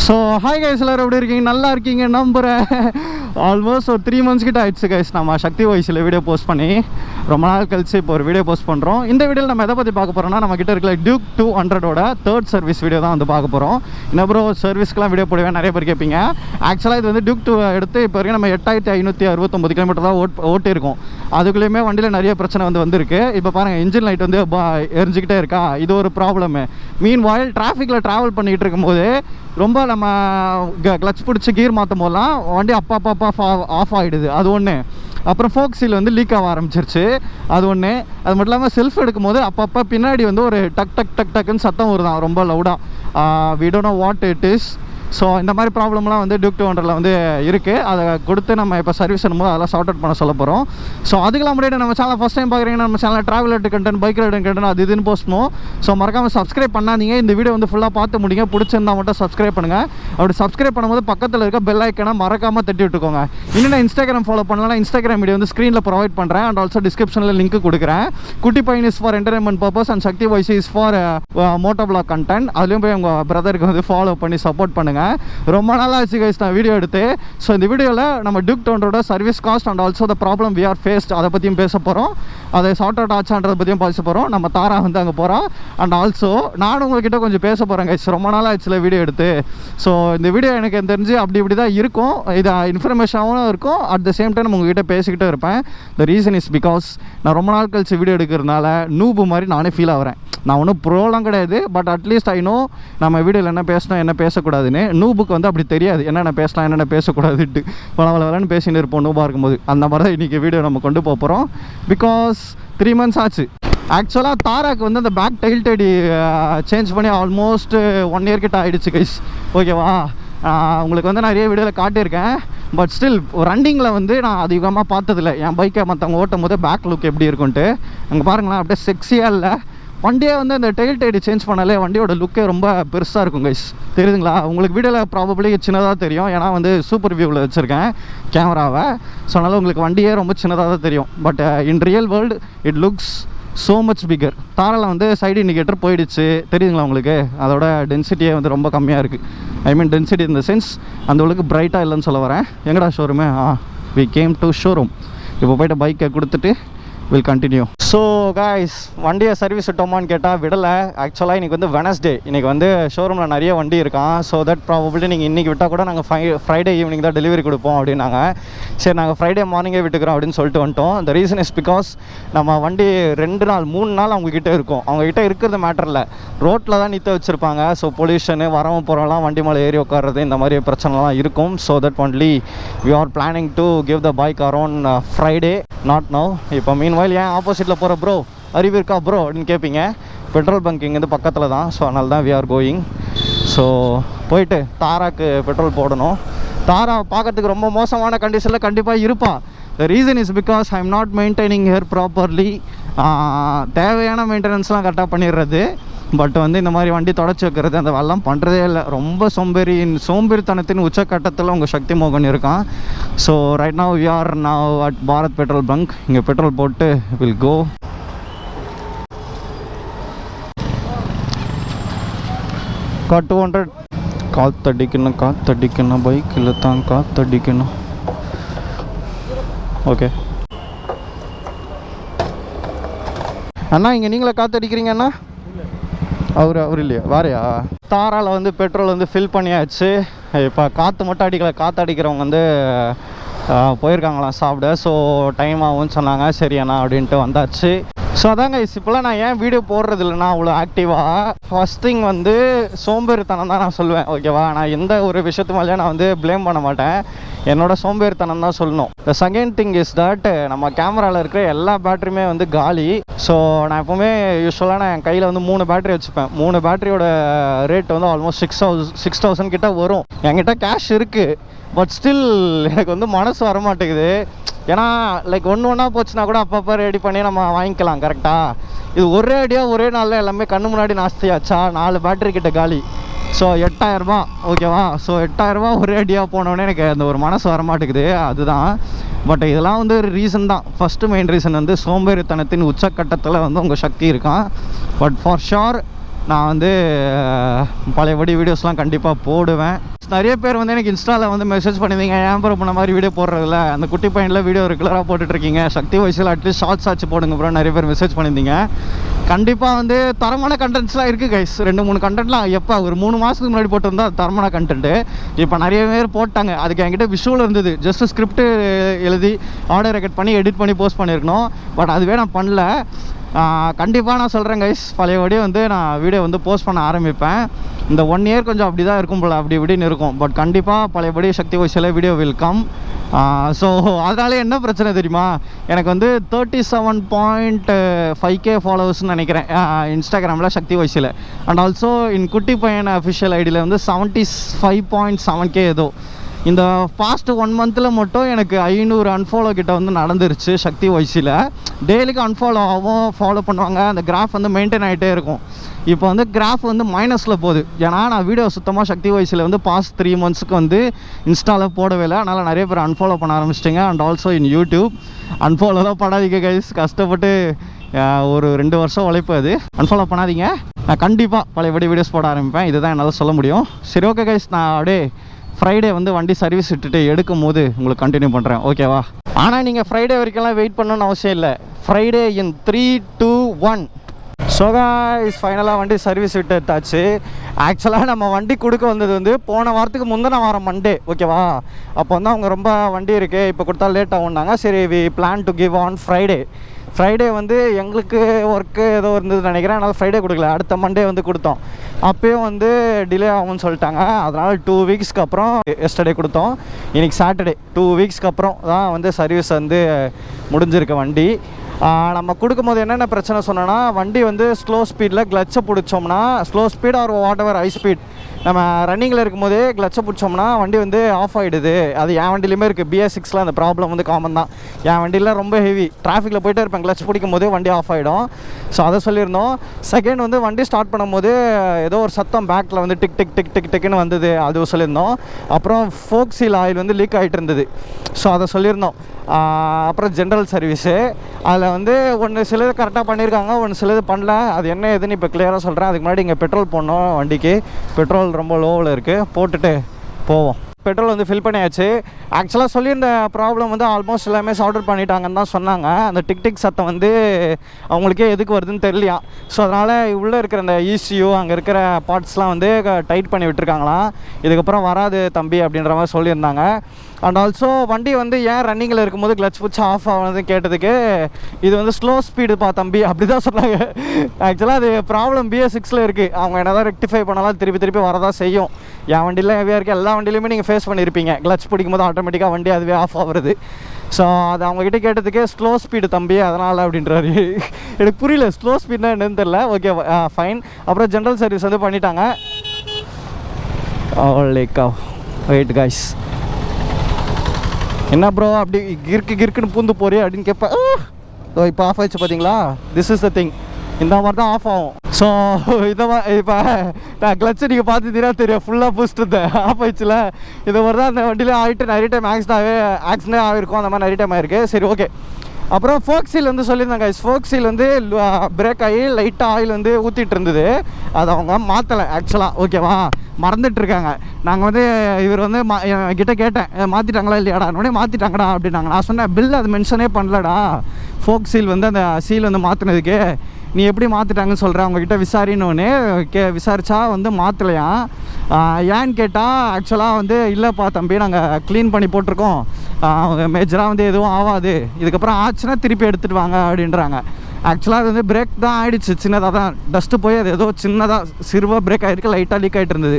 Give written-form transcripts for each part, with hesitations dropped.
So hi guys, எல்லோரும் எப்படி இருக்கீங்க? நல்லா இருக்கீங்க நம்புகிறேன். ஆல்மோஸ்ட் ஒரு 3 months கிட்ட ஆயிடுச்சு கைஸ் நம்ம சக்தி வாய்ஸில் வீடியோ போஸ்ட் பண்ணி. ரொம்ப நாள் கழிச்சு இப்போ ஒரு வீடியோ போஸ்ட் பண்ணுறோம். இந்த வீடியோவில் நம்ம எதை பற்றி பார்க்க போகிறோம்னா, நம்ம கிட்ட இருக்கிற டியூக் 200ஓட 3rd சர்வீஸ் வீடியோ தான் வந்து பார்க்க போகிறோம். என்ன ப்ரோ சர்வீஸ்க்குலாம் வீடியோ போடுவேன் நிறைய பேர் கேட்பீங்க. ஆக்சுவலாக இது வந்து டியூக் 2 எடுத்து இப்போ வரைக்கும் நம்ம 8569 கிலோமீட்டர் தான் ஓட்டியிருக்கோம். அதுக்குள்ளேயுமே வண்டியில் நிறைய பிரச்சனை வந்திருக்கு. இப்போ பாருங்கள், இன்ஜின் லைட் வந்து எரிஞ்சிக்கிட்டே இருக்கா, இது ஒரு ப்ராப்ளமு. மீன் வாயில் டிராஃபிக்கில் ட்ராவல் பண்ணிகிட்டு இருக்கும்போது ரொம்ப நம்ம கிளச் பிடிச்சி கீர் மாற்றும் போதெல்லாம் வண்டி அப்பா ஆஃப் ஆகிடுது, அது ஒன்று. அப்புறம் ஃபோக் சீல் வந்து லீக் ஆக ஆரம்பிச்சிருச்சு, அது ஒன்று. அது மட்டும் இல்லாமல் செல்ஃப் எடுக்கும்போது அப்பப்போ பின்னாடி வந்து ஒரு டக்குன்னு சத்தம் வருதான் ரொம்ப லவுடாக. We don't know what it is. So இந்த மாதிரி ப்ராப்ளம்லாம் வந்து டியூக் 200 வந்து இருக்குது. அதை கொடுத்து நம்ம இப்போ சர்வீஸ் பண்ணும்போது அதெல்லாம் சார்ட் அவுட் பண்ண சொல்ல போகிறோம். ஸோ அதுக்கெல்லாம் முன்னாடி நம்ம சேனல் ஃபஸ்ட் டைம் பார்க்குறீங்கன்னா நம்ம channel travel ride content, bike ride content அது இதுன்னு போஸ்ட் பண்ணுவோம். ஸோ மறக்காமல் சப்ஸ்கிரைப் பண்ணாதீங்க. இந்த வீடியோ வந்து ஃபுல்லாக பார்த்து முடிங்க. பிடிச்சிருந்தா மட்டும் சப்ஸ்கிரைப் பண்ணுங்கள். அப்படி சப்ஸ்கிரைப் பண்ணும்போது பக்கத்தில் இருக்க பெல் ஐக்கனை மறக்காமல் தட்டி விட்டுக்கோங்க. இன்னும் இன்ஸ்டாகிராம் ஃபாலோ பண்ணலாம். இன்ஸ்டாகிராம் வீடியோ வந்து ஸ்க்ரீனில் ப்ரொவைட் பண்ணுறேன் அண்ட் ஆல்சோ டிஸ்கிரிப்ஷனில் லிங்க் கொடுக்குறேன். குட்டி பையன் is for entertainment purpose and Sakthi voice is for moto blog content. அதுலேயும் போய் உங்கள் பிரதருக்கு வந்து ஃபாலோ பண்ணி சப்போர்ட் பண்ணுங்கள். ரொம்ப நாளாக ஆச்சு கைஸ் நான் வீடியோ எடுத்து. ஸோ இந்த வீடியோவில் நம்ம டியூக் 200ஓட service cost and also the problem we are faced அதை பற்றியும் பேச போகிறோம். அதை சார்ட் அவுட் ஆச்சான்றதை பற்றியும் பேச போகிறோம். நம்ம தாரா வந்து அங்கே போகிறோம். அண்ட் ஆல்சோ நானும் உங்கள்கிட்ட கொஞ்சம் பேச போகிறேன் கைஸ். ரொம்ப நாளாக ஆச்சுல வீடியோ எடுத்து. ஸோ இந்த வீடியோ எனக்கு தெரிஞ்சு அப்படி தான் இருக்கும். இது இன்ஃபர்மேஷனாகவும் இருக்கும். அட் த சேம் டைம் உங்கள்கிட்ட பேசிக்கிட்டே இருப்பேன். த ரீசன் இஸ் பிகாஸ் நான் ரொம்ப நாள் கழிச்சு வீடியோ எடுக்கிறதுனால நூபு மாதிரி நானே ஃபீல் ஆகிறேன். நான் ஒன்றும் ப்ரோலாம் கிடையாது, பட் அட்லீஸ்ட் ஐ நோ நம்ம வீடியோவில் என்ன பேசணும் என்ன பேசக்கூடாதுன்னு. நூபுக்கு வந்து அப்படி தெரியாது என்னென்ன பேசலாம் என்னென்ன பேசக்கூடாதுட்டு. வளன்னு பேசின்னு இருப்போம் நூபாக இருக்கும்போது. அந்த மாதிரி தான் இன்றைக்கி வீடியோ நம்ம கொண்டு போகிறோம். பிகாஸ் 3 months ஆச்சு. ஆக்சுவலாக தாராக்கு வந்து அந்த பேக் டைல் டேடி சேஞ்ச் பண்ணி ஆல்மோஸ்ட் 1 year கிட்ட ஆகிடுச்சு கைஸ். ஓகேவா, உங்களுக்கு வந்து நிறைய வீடியோவில் காட்டியிருக்கேன். பட் ஸ்டில் ரன்னிங்கில் வந்து நான் அதிகமாக பார்த்ததில்ல என் பைக்கை மற்றவங்க ஓட்டும் போது பேக் லுக் எப்படி இருக்குன்ட்டு. அங்கே பாருங்களேன், அப்படியே செக்ஸியாக இல்லை வண்டியே வந்து அந்த டெயில் டைடி சேஞ்ச் பண்ணாலே வண்டியோட லுக்கே ரொம்ப பெருசாக இருக்கும் கைஸ். தெரியுதுங்களா உங்களுக்கு? வீடியோவில் ப்ராபப்ளி சின்னதாக தெரியும், ஏன்னா வந்து சூப்பர் வியூவில் வச்சுருக்கேன் கேமராவை. ஸோ அதனால் உங்களுக்கு வண்டியே ரொம்ப சின்னதாக தான் தெரியும். But in real world it looks so much bigger. தாராவில் வந்து சைடு இண்டிகேட்டர் போயிடுச்சு, தெரியுதுங்களா உங்களுக்கு? அதோட டென்சிட்டியே வந்து ரொம்ப கம்மியாக இருக்குது. ஐ மீன் டென்சிட்டி இந்த சென்ஸ் அந்த அளவுக்கு பிரைட்டாக இல்லைன்னு சொல்ல வரேன். எங்கடா ஷோரூமே? We came to showroom. இப்போ போய்ட்டு பைக்கை கொடுத்துட்டு வில் கண்டினியூ. ஸோ காய்ஸ், வண்டியை சர்வீஸ் விட்டோமான்னு கேட்டால் விடலை. ஆக்சுவலாக இன்றைக்கி வந்து வெனஸ்டே. இன்றைக்கி வந்து ஷோரூமில் நிறைய வண்டி இருக்கான். ஸோ தட் ப்ராபபிளி நீங்கள் இன்றைக்கி விட்டால் கூட நாங்கள் ஃப்ரைடே ஈவினிங் தான் டெலிவரி கொடுப்போம் அப்படின்னாங்க. சரி, நாங்கள் ஃப்ரைடே மார்னிங்கே விட்டுக்கிறோம் அப்படின்னு சொல்லிட்டு வந்துட்டோம். த ரீசன் இஸ் பிகாஸ் நம்ம வண்டி 2 நாள் 3 நாள் அவங்கக்கிட்ட இருக்கும். அவங்ககிட்ட இருக்கிறது மேட்டர் இல்லை, ரோட்டில் தான் நிற்க வச்சுருப்பாங்க. ஸோ பொல்யூஷனு வரவும் போகிறலாம் வண்டி மேலே ஏறி உட்காறது இந்த மாதிரி பிரச்சனைலாம் இருக்கும். So that only we are planning to give the bike around Friday, not no. இப்போ மீன் வாயில் ஏன் ஆப்போசிட்டில் போகிற ப்ரோ, அறிவு இருக்கா ப்ரோ அப்படின்னு கேட்பீங்க. பெட்ரோல் பங்க் இங்கேருந்து பக்கத்தில் தான். ஸோ அதனால தான் வி ஆர் கோயிங். ஸோ போயிட்டு தாராக்கு பெட்ரோல் போடணும். தாரா பார்க்கறதுக்கு ரொம்ப மோசமான கண்டிஷனில் கண்டிப்பாக இருப்பாள். The reason is because I am not maintaining hair properly. தேவையான மெயின்டெனன்ஸ்லாம் கரெக்டாக பண்ணிடுறது. பட் வந்து இந்த மாதிரி வண்டி தொடச்சி வைக்கிறது அந்த வெள்ளம் பண்ணுறதே இல்லை. ரொம்ப சோம்பேறித்தனத்தின் உச்சக்கட்டத்தில் உங்கள் சக்தி மோகன் இருக்கான். So right now we are now at Bharat petrol bunk. இங்கே பெட்ரோல் போட்டு வில் கோ. கா 200 காத்தடிக்கணும் பைக்கில் தான் காத்தடிக்கணும். ஓகே அண்ணா, இங்கே நீங்களே காற்றடிக்கிறீங்க அண்ணா? அவர் இல்லையா, வேறையா? தாராவில் வந்து பெட்ரோல் வந்து ஃபில் பண்ணியாச்சு. இப்போ காற்று மட்டும் அடிக்கலை, காற்று அடிக்கிறவங்க வந்து போயிருக்காங்களாம் சாப்பிட. ஸோ டைம் ஆகும்னு சொன்னாங்க. சரி அண்ணா அப்படின்ட்டு வந்தாச்சு. ஸோ அதாங்க இப்போலாம் நான் ஏன் வீடியோ போடுறது இல்லைனா அவ்வளோ ஆக்டிவாக. ஃபஸ்ட் திங் வந்து சோம்பேறித்தனம் தான் நான் சொல்லுவேன். ஓகேவா, நான் எந்த ஒரு விஷயத்து மேலேயும் நான் வந்து ப்ளேம் பண்ண மாட்டேன். என்னோடய சோம்பேறித்தனம் தான் சொல்லணும். The second thing is that நம்ம கேமராவில் இருக்கிற எல்லா பேட்டரியுமே வந்து காலி. ஸோ நான் எப்போவுமே யூஸ்வலாக நான் என் கையில் வந்து 3 பேட்டரி வச்சுப்பேன். 3 பேட்டரியோட ரேட் வந்து ஆல்மோஸ்ட் 6,000 கிட்ட வரும். என்கிட்ட கேஷ் இருக்குது, பட் ஸ்டில் எனக்கு வந்து மனசு வரமாட்டேங்குது. ஏன்னா லைக் ஒன்றா போச்சுன்னா கூட அப்பப்போ ரெடி பண்ணி நம்ம வாங்கிக்கலாம் கரெக்டாக. இது ஒரே அடியாக ஒரே நாளில் எல்லாமே கண்ணு முன்னாடி நாஸ்தியாச்சா. 4 பேட்டரி கிட்ட காலி. ஸோ 8,000 ஓகேவா. ஸோ 8,000 ஒரே அடியாக போனோடனே எனக்கு அந்த ஒரு மனசு வரமாட்டேங்குது, அதுதான். பட் இதெல்லாம் வந்து ஒரு ரீசன் தான். ஃபஸ்ட்டு மெயின் ரீசன் வந்து சோம்பேறித்தனத்தின் உச்சக்கட்டத்தில் வந்து உங்கள் சக்தி இருக்கான். பட் ஃபார் ஷோர் நான் வந்து பழையபடி வீடியோஸ்லாம் கண்டிப்பாக போடுவேன். நிறைய பேர் வந்து எனக்கு இன்ஸ்டாவில் வந்து மெசேஜ் பண்ணியிருந்தீங்க, ஏன் ப்ரோ பண்ண மாதிரி வீடியோ போடுறதில்ல, அந்த குட்டி பையனில் வீடியோ ரெகுலராக போட்டுட்ருக்கீங்க, சக்தி வாய்ஸில் அட்லீஸ்ட் ஷார்ட்ஸ் ஆச்சு போடுங்க ப்ரோ, நிறைய பேர் மெசேஜ் பண்ணியிருந்தீங்க. கண்டிப்பாக வந்து தரமான கண்டென்ட்ஸ்லாம் இருக்குது கைஸ். 2-3 கண்டென்ட்லாம் எப்போ ஒரு 3 மாதத்துக்கு முன்னாடி போட்டிருந்தா தரமான கண்டென்ட்டு. இப்போ நிறைய பேர் போட்டாங்க. அதுக்கு என்கிட்ட விஷுவல் இருந்தது, ஜஸ்ட் ஸ்கிரிப்ட் எழுதி ஆடியோ ரெக்கார்ட் பண்ணி எடிட் பண்ணி போஸ்ட் பண்ணியிருக்கணும். பட் அதுவே நான் பண்ணல. கண்டிப்பாக நான் சொல்கிறேன் கைஸ், பழையபடி வந்து நான் வீடியோ வந்து போஸ்ட் பண்ண ஆரம்பிப்பேன். இந்த 1 இயர் கொஞ்சம் அப்படி தான் இருக்கும் போல், அப்படி இப்படின்னு இருக்கும். பட் கண்டிப்பாக பழையபடி சக்தி வாய்ஸில் வீடியோ வில் கம். ஸோ அதனால என்ன பிரச்சனை தெரியுமா, எனக்கு வந்து 37.5K ஃபாலோவர்ஸ்னு நினைக்கிறேன் இன்ஸ்டாகிராமில் சக்தி வாய்ஸில். அண்ட் ஆல்சோ இன் குட்டி பையன் அஃபிஷியல் ஐடியில் வந்து 75.7K ஏதோ. இந்த பாஸ்ட் 1 மந்தில் மட்டும் எனக்கு 500 அன்ஃபாலோ கிட்ட வந்து நடந்துருச்சு சக்தி வாய்ஸில். டெய்லிக்கு அன்ஃபாலோ ஆகும், ஃபாலோ பண்ணுவாங்க, அந்த கிராஃப் வந்து மெயின்டைன் ஆகிட்டே இருக்கும். இப்போ வந்து கிராஃப் வந்து மைனஸில் போகுது. ஏன்னா நான் வீடியோ சுத்தமாக சக்தி வாய்ஸில் வந்து பாஸ்ட் 3 மந்த்ஸுக்கு வந்து இன்ஸ்டாவில் போடவே இல்லை. அதனால் நிறைய பேர் அன்ஃபாலோ பண்ண ஆரம்பிச்சிட்டிங்க. அண்ட் ஆல்சோ இன் யூடியூப் அன்ஃபாலோலாம் பண்ணாதீங்க கைஸ். கஷ்டப்பட்டு ஒரு 2 வருஷம் உழைப்பு அது. அன்ஃபாலோ பண்ணாதீங்க. நான் கண்டிப்பாக பழையபடி வீடியோஸ் போட ஆரம்பிப்பேன். இதுதான் என்னால் சொல்ல முடியும். சரி, ஓகே கைஸ், நான் அப்படியே ஃப்ரைடே வந்து வண்டி சர்வீஸ் விட்டுட்டு எடுக்கும் போது உங்களுக்கு கண்டினியூ பண்ணுறேன், ஓகேவா? ஆனால் நீங்கள் ஃப்ரைடே வரைக்கும்லாம் வெயிட் பண்ணணும்னு அவசியம் இல்லை. ஃப்ரைடே இன் 3, 2, 1. ஸோ கைஸ், ஃபைனலாக வண்டி சர்வீஸ் விட்டு எடுத்தாச்சு. ஆக்சுவலாக நம்ம வண்டி கொடுக்க வந்தது வந்து போன வாரத்துக்கு முந்தின வாரம் மண்டே, ஓகேவா? அப்போ வந்து அவங்க ரொம்ப வண்டி இருக்குது, இப்போ கொடுத்தா லேட் ஆகும்னாங்க. சரி, we plan to give on Friday வந்து எங்களுக்கு ஒர்க்கு ஏதோ இருந்ததுன்னு நினைக்கிறேன். அதனால் ஃப்ரைடே கொடுக்கல, அடுத்த மண்டே வந்து கொடுத்தோம். அப்போயும் வந்து டிலே ஆகும்னு சொல்லிட்டாங்க. அதனால் 2 வீக்ஸ்க்கு அப்புறம் எஸ்டர்டே கொடுத்தோம். இன்றைக்கி சாட்டர்டே, 2 வீக்ஸ்க்கு அப்புறம் தான் வந்து சர்வீஸ் வந்து முடிஞ்சிருக்கு வண்டி. நம்ம கொடுக்கும்போது என்னென்ன பிரச்சனை சொன்னோன்னா, வண்டி வந்து ஸ்லோ ஸ்பீடில் கிளச்சை பிடிச்சோம்னா, slow speed or whatever high speed, நம்ம ரன்னிங்கில் இருக்கும்போதே கிளச்சை பிடிச்சோம்னா வண்டி வந்து ஆஃப் ஆகிடுது. அது என் வண்டியிலுமே இருக்குது. BS6 அந்த ப்ராப்ளம் வந்து காமன் தான். என் வண்டியில் ரொம்ப ஹெவி, டிராஃபிக்கில் போய்ட்டே இருப்பேன், கிளச் பிடிக்கும் போதே வண்டி ஆஃப் ஆகிடும். ஸோ அதை சொல்லியிருந்தோம். செகண்ட் வந்து வண்டி ஸ்டார்ட் பண்ணும்போது ஏதோ ஒரு சத்தம் பேக்கில் வந்து டிக் டிக் டிக் டிக் டிக்னு வந்தது, அது சொல்லியிருந்தோம். அப்புறம் ஃபோக் சீல் ஆயில் வந்து லீக் ஆகிட்டு இருந்தது, ஸோ அதை சொல்லியிருந்தோம். அப்புறம் ஜென்ரல் சர்வீஸு, அதில் வந்து ஒன்று சிலது கரெக்டாக பண்ணியிருக்காங்க, ஒன்று சிலது பண்ணல. அது என்ன ஏதுன்னு இப்போ கிளியராக சொல்கிறேன். அதுக்கு முன்னாடி இங்கே பெட்ரோல் போடணும். வண்டிக்கு பெட்ரோல் ரொம்ப லோவில் இருக்குது, போட்டுட்டு போவோம். பெட்ரோல் வந்து ஃபில் பண்ணியாச்சு. ஆக்சுவலாக சொல்லியிருந்த ப்ராப்ளம் வந்து ஆல்மோஸ்ட் எல்லாமே சார்ட் அவுட் பண்ணிட்டாங்கன்னு தான் சொன்னாங்க. அந்த டிக் டிக் சத்தம் வந்து அவங்களுக்கே எதுக்கு வருதுன்னு தெரியலையா. ஸோ அதனால் உள்ளே இருக்கிற அந்த ECU அங்கே இருக்கிற பார்ட்ஸ்லாம் வந்து டைட் பண்ணி விட்டுருக்காங்களாம். இதுக்கப்புறம் வராது தம்பி அப்படின்ற மாதிரி சொல்லியிருந்தாங்க. அண்ட் ஆல்சோ வண்டி வந்து ஏன் ரன்னிங்கில் இருக்கும்போது கிளச் பிடிச்சி ஆஃப் ஆகுனது கேட்டதுக்கு, இது வந்து ஸ்லோ ஸ்பீடுப்பா தம்பி அப்படி தான் சொன்னாங்க. ஆக்சுவலாக அது ப்ராப்ளம் BS6 இருக்குது. அவங்க என்ன தான் ரெக்டிஃபை பண்ணாலும் திருப்பி வரதான் செய்யும். என் வண்டியில் ஹெவியாக இருக்குது, எல்லா வண்டியிலையுமே நீங்கள் ஃபேஸ் பண்ணியிருப்பீங்க. கிளச் பிடிக்கும் போது ஆட்டோமேட்டிக்காக வண்டி அதுவே ஆஃப் ஆகுறது. ஸோ அது அவங்ககிட்ட கேட்டதுக்கே ஸ்லோ ஸ்பீடு தம்பி அதனால் அப்படின்றாரு. எனக்கு புரியல ஸ்லோ ஸ்பீட்னா என்னன்னு தெரில. Okay, fine. அப்புறம் ஜென்ரல் சர்வீஸ் வந்து பண்ணிட்டாங்க. லைக்கா வெயிட் காய்ஸ், என்ன ப்ரோ அப்படி கிறுக்குன்னு பூந்து போறியே அப்படின்னு கேட்பேன். இப்போ ஆஃப் ஆயிடுச்சு பார்த்தீங்களா, திஸ் இஸ் த திங். இந்த மாதிரி தான் ஆஃப் ஆகும். ஸோ இந்த மாதிரி இப்போ நான் கிளச்சு நீங்கள் பார்த்துட்டீங்கன்னா தெரியும், ஃபுல்லாக பூஸ்ட் இருந்தேன், ஆஃப் ஆயிடுச்சுல. இது மாதிரி தான் அந்த வண்டியில் ஆகிட்டு நிறைய டைம் ஆக்சிடென்ட் ஆகிருக்கும், அந்த மாதிரி நிறைய டைம் ஆயிருக்கு. சரி, ஓகே. அப்புறம் ஃபோக் சீல் வந்து சொல்லியிருந்தாங்க. ஃபோக் சீல் வந்து பிரேக் ஆகி லைட்டாக ஆயில் வந்து ஊற்றிட்டு இருந்தது, அதை அவங்க மாற்றலை ஆக்சுவலாக, ஓகேவா? மறந்துட்டுருக்காங்க. நாங்கள் வந்து இவர் வந்து கிட்ட கேட்டேன், மாற்றிட்டாங்களா இல்லையாடா, உடனே மாற்றிட்டாங்கடா அப்படின்னாங்க. நான் சொன்னேன், பில் அது மென்ஷனே பண்ணலடா, ஃபோக் சீல் வந்து அந்த சீல் வந்து மாற்றினதுக்கு நீ எப்படி மாற்றிட்டாங்கன்னு சொல்கிறேன், அவங்ககிட்ட விசாரின்னு விசாரித்தா வந்து மாற்றலையா. ஏன்னு கேட்டால் ஆக்சுவலாக வந்து இல்லைப்பா தம்பி, நாங்கள் க்ளீன் பண்ணி போட்டிருக்கோம், மேஜராக வந்து எதுவும் ஆகாது, இதுக்கப்புறம் ஆச்சுன்னா திருப்பி எடுத்துகிட்டு வாங்க அப்படின்றாங்க. ஆக்சுவலாக அது வந்து பிரேக் தான் ஆகிடுச்சு, சின்னதாக தான் டஸ்ட்டு போய் அது ஏதோ சின்னதாக சிறுவாக பிரேக் ஆகிருக்கு, லைட்டாக லீக் ஆகிட்டு இருந்தது.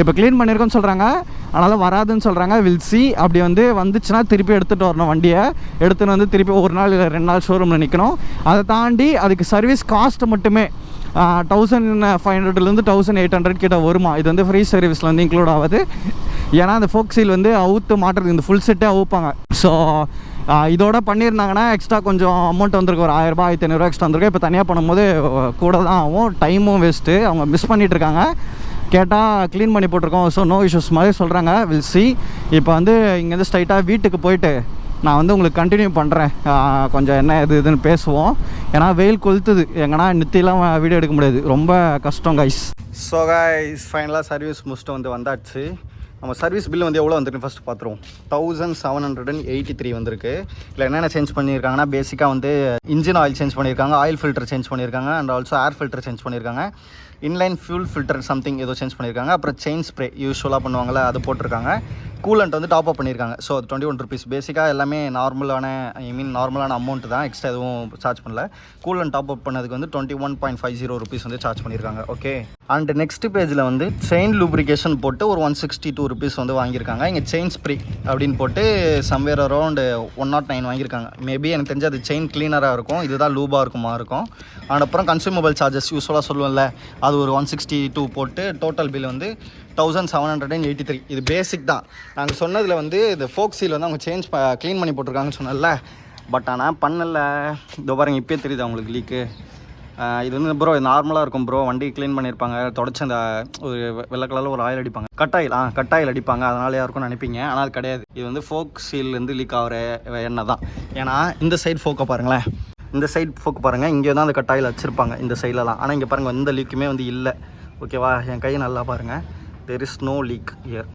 இப்போ க்ளீன் பண்ணியிருக்கோன்னு சொல்கிறாங்க, அதனால் வராதுன்னு சொல்கிறாங்க. Will see. அப்படி வந்து வந்துச்சுன்னா திருப்பி எடுத்துகிட்டு வரணும், வண்டியை எடுத்துன்னு வந்து திருப்பி 1 நாள் இல்லை 2 நாள் ஷோரூமில் நிற்கணும். அதை தாண்டி அதுக்கு சர்வீஸ் காஸ்ட்டு மட்டுமே 1500லேருந்து 1800 கிட்ட வருமா. இது வந்து ஃப்ரீ சர்வீஸில் வந்து இன்க்ளூட் ஆகுது. ஏன்னா அந்த ஃபோக் சீல் வந்து அவுத்து மாட்டுறது, இந்த ஃபுல் செட்டே அவுப்பாங்க. ஸோ இதோட பண்ணியிருந்தாங்கன்னா எக்ஸ்ட்ரா கொஞ்சம் அமௌண்ட் வந்திருக்கு, ஒரு 1000 1500 எக்ஸ்ட்ரா வந்திருக்கு. இப்போ தனியாக பண்ணும்போது கூட தான் ஆகும், டைமும் வேஸ்ட்டு. அவங்க மிஸ் பண்ணிகிட்ருக்காங்க. கேட்டால் க்ளீன் பண்ணி போட்டிருக்கோம், ஸோ நோ இஷ்யூஸ் மாதிரி சொல்கிறாங்க. Will see. இப்போ வந்து இங்கேருந்து ஸ்ட்ரைட்டாக வீட்டுக்கு போயிட்டு நான் வந்து உங்களுக்கு கண்டினியூ பண்ணுறேன், கொஞ்சம் என்ன இதுன்னு பேசுவோம். ஏன்னா வெயில் கொளுத்துது, எங்கன்னா நித்திலாம் வீடியோ எடுக்க முடியாது, ரொம்ப கஷ்டம் கைஸ். ஸோ கைஸ், ஃபைனலாக சர்வீஸ் முடிச்சுட்டு வந்தாச்சு. நம்ம சர்வீஸ் பில் வந்து எவ்வளோ வந்துருக்கு ஃபஸ்ட்டு பார்த்துருவோம். 1783 வந்திருக்கு. இல்லை என்னென்ன சேஞ்ச் பண்ணியிருக்காங்கன்னா பேசிக்காக வந்து இன்ஜின் ஆயில் சேஞ்ச் பண்ணியிருக்காங்க, ஆயில் ஃபில்டர் சேஞ்ச் பண்ணியிருக்காங்க, and also air filter change பண்ணியிருக்காங்க, இன்லைன் ஃபியூல் ஃபில்டர் சம்திங் ஏதோ சேஞ்ச் பண்ணியிருக்காங்க. அப்புறம் செயின் ஸ்ப்ரே யூஸ்வலாக பண்ணுவாங்கள்ல அது போட்டிருக்காங்க. கூலண்ட் வந்து டாப் அப் பண்ணியிருக்காங்க. ஸோ அது 21 ருபீஸ். பேசிக்காக எல்லாமே நார்மலான அமௌண்ட் தான், எக்ஸ்ட்ரா எதுவும் சார்ஜ் பண்ணல. கூலண்ட் டாப் அப் பண்ணதுக்கு வந்து 21.50 ருபீஸ் வந்து சார்ஜ் பண்ணியிருக்காங்க. ஓகே. அண்ட் நெக்ஸ்ட் பேஜில் வந்து செயின் லூப்ரிகேஷன் போட்டு ஒரு 162 ருபீஸ் வந்து வாங்கியிருக்காங்க. இங்கே செயின் ஸ்ப்ரே அப்படின்னு போட்டு சம்வேர் அரௌண்ட் 109 வாங்கியிருக்காங்க. மேபி எனக்கு தெரிஞ்சு அது செயின் கிளீனராக இருக்கும், இதுதான் லூபாக இருக்கும். அண்ட் அப்புறம் கன்சூமபிள் சார்ஜஸ் யூஸ்வலாக சொல்லுவேன்ல, அது ஒரு 162 போட்டு டோட்டல் பில் வந்து 1783. இது பேசிக் தான். நாங்கள் சொன்னதில் வந்து இந்த ஃபோக் சீல் வந்து அவங்க க்ளீன் பண்ணி போட்டிருக்காங்கன்னு சொன்னல, பட் ஆனால் பண்ணல. இதோ பாருங்க, இப்போயே தெரியுது அவங்களுக்கு லீக்கு. இது வந்து ப்ரோ நார்மலாக இருக்கும் ப்ரோ, வண்டி க்ளீன் பண்ணியிருப்பாங்க, தொடச்சி அந்த ஒரு வெள்ளை கலரில் ஒரு ஆயில் அடிப்பாங்க, கட்டாயில் அடிப்பாங்க, அதனால யாருக்கும் நினைப்பீங்க. ஆனால் அது கிடையாது. இது வந்து ஃபோக் சீல்லேருந்து லீக் ஆகிற எண்ணெய் தான். ஏன்னா இந்த சைடு ஃபோக்கை பாருங்களேன், இந்த சைடு ஃபோக்கு பாருங்கள், இங்கே தான் அந்த கட்டாயில் வச்சுருப்பாங்க இந்த சைட்லலாம். ஆனால் இங்கே பாருங்கள், எந்த லீக்குமே வந்து இல்லை. ஓகேவா? என் கையை நல்லா பாருங்கள், there is no leak here,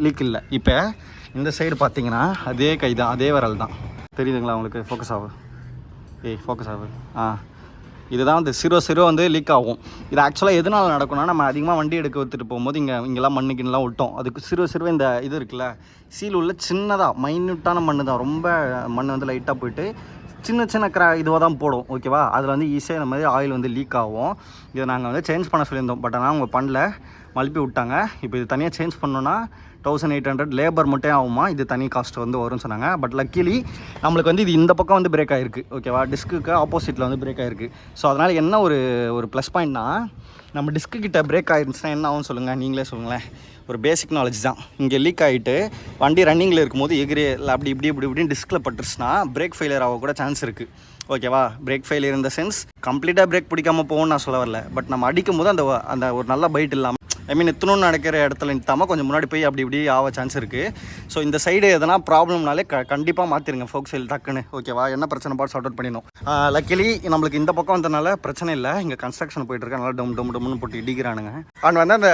leak இல்லை. இப்போ இந்த சைடு பார்த்தீங்கன்னா அதே கை தான், அதே விரல் தான். தெரியுதுங்களா உங்களுக்கு? ஃபோக்கஸ் ஆகு. இதுதான் வந்து 0 வந்து லீக் ஆகும். இது ஆக்சுவலாக எதனால் நடக்கும்னா, நம்ம அதிகமாக வண்டி எடுக்க எடுத்துகிட்டு போகும்போது இங்கெல்லாம் மண்ணுக்குலாம் விட்டோம். அதுக்கு 0 இந்த இது இருக்குல்ல, சீல் உள்ள சின்னதாக மைன்யூட்டான மண் தான். ரொம்ப மண் வந்து லைட்டாக போயிட்டு சின்ன இதுவாக தான் போடும். ஓகேவா? அதில் வந்து ஈஸியாக இந்த மாதிரி ஆயில் வந்து லீக் ஆகும். இதை நாங்கள் வந்து சேஞ்ச் பண்ண சொல்லியிருந்தோம், பட் ஆனால் அவங்க பண்ணல, மழுப்பி விட்டாங்க. இப்போ இது தனியாக சேஞ்ச் பண்ணோன்னா 1800 லேபர் மட்டும் ஆகுமா, இது தனி காஸ்ட் வந்து வரும்னு சொன்னாங்க. பட் லக்கிலி நம்மளுக்கு வந்து இது இந்த பக்கம் வந்து பிரேக் ஆகிருக்கு. ஓகேவா? டிஸ்க்குக்கு ஆப்போசிட்டில் வந்து பிரேக் ஆகிருக்கு. ஸோ அதனால் என்ன ஒரு ப்ளஸ் பாயிண்ட்னா, நம்ம டிஸ்க்கு கிட்ட பிரேக் ஆகிருந்துச்சுன்னா என்ன ஆகும் சொல்லுங்கள், நீங்களே சொல்லுங்களேன். ஒரு பேசிக் நாலேஜ் தான். இங்கே லீக் ஆகிட்டு வண்டி ரன்னிங்கில் இருக்கும்போது எகிரி இல்லை அப்படி இப்படின்னு டிஸ்கில் பட்டுருச்சுன்னா பிரேக் ஃபெயிலியர் ஆக கூட சான்ஸ் இருக்குது. ஓகேவா? பிரேக் ஃபெயிலியர் இந்த சென்ஸ் கம்ப்ளீட்டாக பிரேக் பிடிக்காமல் போகும்னு நான் சொல்ல வரல, பட் நம்ம அடிக்கும் போது அந்த ஒரு நல்ல பைட் இல்லாமல், எத்தனும் நடக்கிற இடத்துல நிறுத்தாமல் கொஞ்சம் முன்னாடி போய் அப்படி ஆக சான்ஸ் இருக்குது. ஸோ இந்த சைடு எதனா ப்ராப்ளம்னாலே கண்டிப்பாக மாற்றிருங்க ஃபோக் சைல் டக்குன்னு. ஓகேவா? என்ன பிரச்சனை பார்த்து சார்ட் அவுட் பண்ணிடணும். லக்கிலி நம்மளுக்கு இந்த பக்கம் வந்தனால பிரச்சனை இல்லை. இங்கே கன்ஸ்ட்ரக்ஷன் போயிட்டுருக்கு, நல்லா டம்னு போட்டு இடிக்கிறானுங்க. அண்ட் வந்து அந்த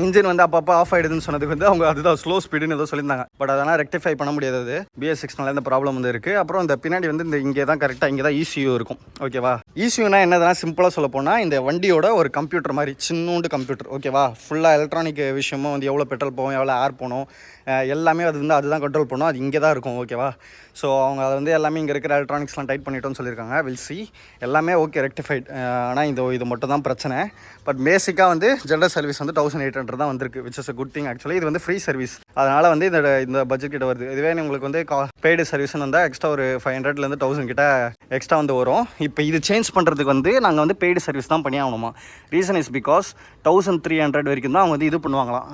இன்ஜின் வந்து அப்பப்போ ஆஃப் ஆகிடுதுன்னு சொன்னதுக்கு வந்து அவங்க அதுதான் ஸ்லோ ஸ்பீடுன்னு ஏதோ சொல்லியிருந்தாங்க. பட் அதெல்லாம் ரெக்டிஃபை பண்ண முடியாது. அது BS6னால இந்த ப்ராப்ளம் வந்து இருக்குது. அப்புறம் இந்த பின்னாடி வந்து இந்த இங்கே தான் கரெக்டாக இங்கே தான் ECU இருக்கும். ஓகேவா? ECUனா என்னதுன்னா சிம்பிளாக சொல்ல போனால் இந்த வண்டியோட ஒரு கம்ப்யூட்டர் மாதிரி, சின்னோண்டு கம்ப்யூட்டர். ஓகேவா? ஃபுல்லாக எலக்ட்ரானிக் விஷயமும் வந்து எவ்வளோ பெட்ரோல் போகும், எவ்வளோ ஏர் போகணும், எல்லாமே அது வந்து அதுதான் கண்ட்ரோல் பண்ணும். அது இங்கே தான் இருக்கும். ஓகேவா? ஸோ அவங்க அதை வந்து எல்லாமே இங்கே இருக்கிற எலக்ட்ரானிக்ஸ்லாம் டைட் பண்ணிட்டோன்னு சொல்லியிருக்காங்க. வில் சி, எல்லாமே ஓகே ரெக்டிஃபைட். ஆனால் இது மட்டும் தான் பிரச்சனை. பட் பேசிக்காக வந்து ஜென்ரல் சர்வீஸ் வந்து 1800 தான் வந்திருக்கு, which is a good thing. Actually இது வந்து ஃப்ரீ சர்வீஸ், அதனால் வந்து இந்த பட்ஜெட் கிட்ட வருது. இதுவே உங்களுக்கு வந்து பெய்டு சர்வீஸ்னு வந்தால் எக்ஸ்ட்ரா ஒரு 500லேருந்து 1000 கிட்ட எக்ஸ்ட்ரா வந்து வரும். இப்போ இது சேஞ்ச் பண்ணுறதுக்கு வந்து நாங்கள் வந்து பெய்டு சர்வீஸ் தான் பண்ணி ஆகணுமா. ரீசன் இஸ் பிகாஸ் 1300 வரைக்கும் தான் அவங்க வந்து இது பண்ணுவாங்களாம்.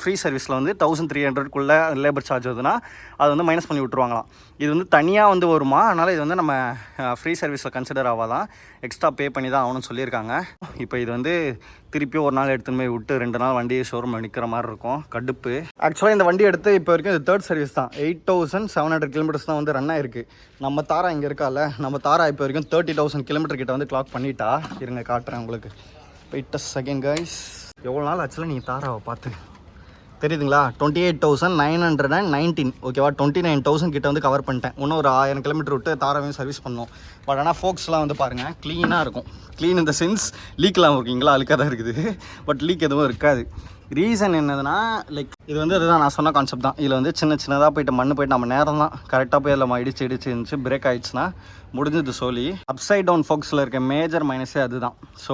ஃப்ரீ சர்வீஸில் வந்து 1300க்குள்ளே லேபர் சார்ஜ் வருதுன்னா அது வந்து மைனஸ் பண்ணி விட்ருவாங்களாம். இது வந்து தனியாக வந்து வருமா, அதனால் இது வந்து நம்ம ஃப்ரீ சர்வீஸில் கன்சிடர் ஆகாதான், எக்ஸ்ட்ரா பே பண்ணி தான் ஆகணும்னு சொல்லியிருக்காங்க. இப்போ இது வந்து திருப்பி ஒரு நாள் எடுத்துன்னு போய் விட்டு 2 நாள் வண்டியை ஷோரூமில் நிற்கிற மாதிரி இருக்கும், கடுப்பு. ஆக்சுவலாக இந்த வண்டி எடுத்து இப்போ வரைக்கும் இது 3rd சர்வீஸ் தான். 8700 கிலோமீட்டர்ஸ் தான் வந்து ரன் ஆயிருக்கு. நம்ம தாரா இங்கே இருக்கால, நம்ம தாரா இப்போ வரைக்கும் 30,000 கிலோமீட்டர் கிட்ட வந்து கிளாக் பண்ணிட்டா. இருங்க காட்டுறேன் உங்களுக்கு. Wait a second guys. எவ்வளோ நாள் ஆக்சுவலாக நீங்கள் தாராவை பார்த்து தெரியுதுங்களா? 28,919. ஓகேவா? 29,000 கிட்ட வந்து கவர் பண்ணிட்டேன். இன்னும் ஒரு 1000 கிலோமீட்டர் விட்டு தாராவையும் சர்வீஸ் பண்ணோம். பட் ஆனால் ஃபோக்ஸ்லாம் வந்து பாருங்கள் க்ளீனாக இருக்கும். க்ளீன் இந்த சென்ஸ், லீக்லாம் இருக்கீங்களா, அழுக்காக தான் இருக்குது. பட் லீக் எதுவும் இருக்காது. ரீசன் என்னதுன்னா, லைக் இது வந்து அதுதான் நான் சொன்ன கான்செப்ட் தான். இதில் வந்து சின்னதாக போயிட்டு மண்ணு போயிட்டு நம்ம நேரம் தான் கரெக்டாக போய் அதில் இடிச்சு இருந்துச்சு, பிரேக் ஆகிடுச்சுன்னா முடிஞ்சது சொல்லி. அப்சைட் டவுன் ஃபோக்ஸில் இருக்க மேஜர் மைனஸே அதுதான். ஸோ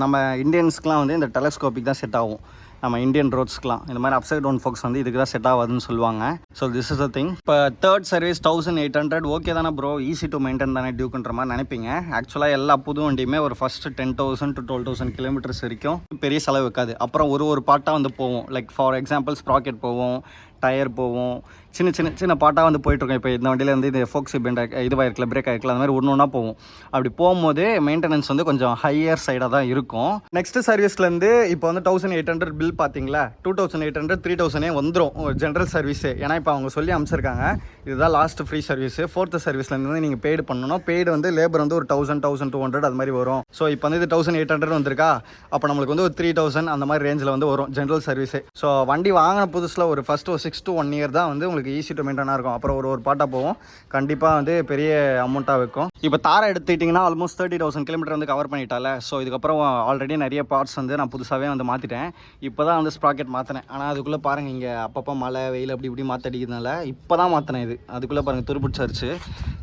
நம்ம இந்தியன்ஸ்க்குலாம் வந்து இந்த டெலஸ்கோபிக் தான் செட் ஆகும். நம்ம இந்தியன் ரோட்ஸ்க்குலாம் இந்த மாதிரி அப்சைட் டவுன் ஃபோக்ஸ் வந்து இதுக்கு தான் செட் ஆகாதுன்னு சொல்லுவாங்க. So this is a thing. இப்போ 3rd சர்வீஸ் 1800 ஓகே தானே ப்ரோ, ஈஸி டு மெயின்டைன் தானே டியூக்குன்ற மாதிரி நினைப்பீங்க. ஆக்சுவலாக எல்லா புது வண்டியுமே ஒரு ஃபஸ்ட்டு 10,000 to 12,000 கிலோமீட்டர்ஸ் வரைக்கும் பெரிய செலவு இருக்காது. அப்புறம் ஒரு பார்ட்டாக வந்து போவோம். லைக் ஃபார் எக்ஸாம்பிள் ஸ்ப்ராக்கெட் போவோம், டயர் போகும், சின்ன சின்ன சின்ன பாட்டாக வந்து போயிட்டுருக்கோம். இப்போ இந்த வண்டியில் வந்து இது ஃபோக்ஸி பெண்ட் இதுவாயிருக்கல, பிரேக் ஆகிருக்கல, அந்த மாதிரி ஒன்று ஒன்றா போகும். அப்படி போகும்போது மெயின்டெனன்ஸ் வந்து கொஞ்சம் ஹையர் சைடாக தான் இருக்கும். நெக்ஸ்ட் சர்வீஸ்லேருந்து இப்போ வந்து 1800 பில் பார்த்தீங்களா, 2800 3000 வந்துடும் ஜென்ரல் சர்வீஸு. ஏன்னா இப்போ அவங்க சொல்லி அனுப்பிச்சிருக்காங்க இதுதான் லாஸ்ட் ஃப்ரீ சர்வீஸு. 4th சர்வீஸ்லேருந்து வந்து நீங்கள் பெய்டு பண்ணணும். பெய்டு வந்து லேபர் வந்து ஒரு 1200 அது மாதிரி வரும். ஸோ இப்போ வந்து இது 1800 வந்திருக்கா, அப்போ நம்மளுக்கு வந்து ஒரு 3000 அந்த மாதிரி ரேஞ்சில் வந்து வரும் ஜென்ரல் சர்வீஸு. ஸோ வண்டி வாங்கின புதுசில் ஒரு ஃபஸ்ட்டு ஒரு 6 to 1 year தான் வந்து உங்களுக்கு ஈஸி டு மெயின்டைனாக இருக்கும். அப்புறம் ஒரு பாட்டாக போகும், கண்டிப்பாக வந்து பெரிய அமௌண்ட்டாக வைக்கும். இப்போ தாரை எடுத்துக்கிட்டிங்கன்னா ஆல்மோஸ்ட் 30,000 கிலோமீட்டர் வந்து கவர் பண்ணிட்டால. ஸோ இதுக்கப்புறம் ஆல்ரெடி நிறைய பார்ட்ஸ் வந்து நான் புதுசாகவே வந்து மாற்றிட்டேன். இப்போ தான் வந்து ஸ்ப்ராக்கெட் மாற்றினேன். ஆனால் அதுக்குள்ளே பாருங்கள் இங்கே அப்பப்போ மழை வெயில் அப்படி இப்படி மாற்றடிக்கிறதுனால இப்போ தான் மாற்றினேன். இது அதுக்குள்ளே பாருங்கள் துருப்பிடிச்சிருச்சு.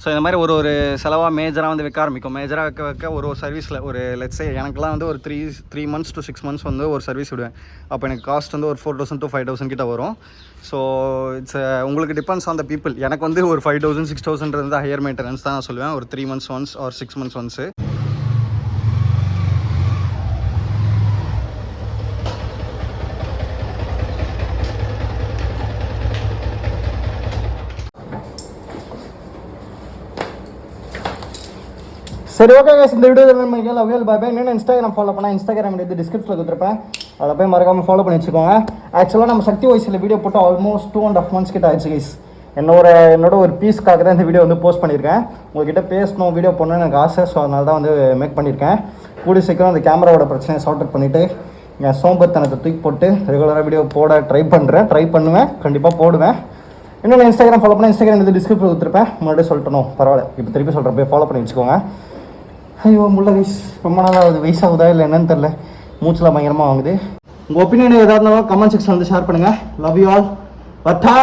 ஸோ இந்த மாதிரி ஒரு செலவாக மேஜராக வந்து வைக்க ஆரம்பிக்கும். மேஜராக வைக்க ஒரு சர்வீஸில் ஒரு லெட்ஸே எனக்குலாம் வந்து ஒரு 3 months to 6 months வந்து ஒரு சர்வீஸ் விடுவேன். அப்போ எனக்கு காஸ்ட் வந்து ஒரு 4,000 to 5,000 கிட்ட வரும். ஸோ இட்ஸ் உங்களுக்கு டிபெண்ட்ஸ் ஆன் த பீப்புள். எனக்கு வந்து ஒரு 5,000 6,000 வந்து ஹையர் மெயின்டெனன்ஸ் தான் நான் சொல்லுவேன். ஒரு 3 months once or 6 months once. சரி, ஓகே கைஸ், இந்த வீடியோ வேணும் அவைல் பாய். இன்னும் இன்ஸ்டாகிராம் ஃபாலோ பண்ணால் இன்ஸ்டாகிராம் எடுத்து டிஸ்கிரிப்ஷனில் கொடுத்துருப்பேன், அதை போய் மறக்காமல் ஃபாலோ பண்ணி வச்சுக்கோங்க. ஆக்சுவலாக நம்ம சக்தி வாய்ஸில் வீடியோ போட்டு ஆல்மோஸ்ட் 2.5 months கிட்ட ஆயிடுச்சு கைஸ். என்னோட ஒரு பீஸ்க்காக தான் இந்த வீடியோ வந்து போஸ்ட் பண்ணியிருக்கேன். உங்கள்கிட்ட பேசணும், வீடியோ பண்ணணும்னு எனக்கு ஆசை. ஸோ அதனால தான் வந்து மேக் பண்ணியிருக்கேன். கூடிய சீக்கிரம் அந்த கேமராவோட பிரச்சனையை சார்ட் அவுட் பண்ணிவிட்டு என் சோம்பேறித்தனத்தை தூக்கி போட்டு ரெகுலராக வீடியோ போட ட்ரை பண்ணுவேன். கண்டிப்பாக போடுவேன். இன்னும் இன்ஸ்டாகிராம் ஃபாலோ பண்ணால் இன்ஸ்டாகிராம் வந்து டிஸ்கிரிப்ஷன் கொடுத்துருப்பேன். முன்னாடியே சொல்லிட்டணும், பரவாயில்ல, இப்போ திருப்பி சொல்கிறேன், போய் ஃபாலோ பண்ணி வச்சுக்கோங்க. ஐயோ முள்ள வயசு ரொம்ப நாளாக ஆகுது. வயசாகுதா இல்லை என்னன்னு தெரில, மூச்சில் பயங்கரமாக வாங்குது. உங்கள் ஒப்பீனியன் ஏதாவது இருந்தாலும் கமெண்ட் செக்ஷன் வந்து ஷேர் பண்ணுங்கள். Love you all. பட்டா.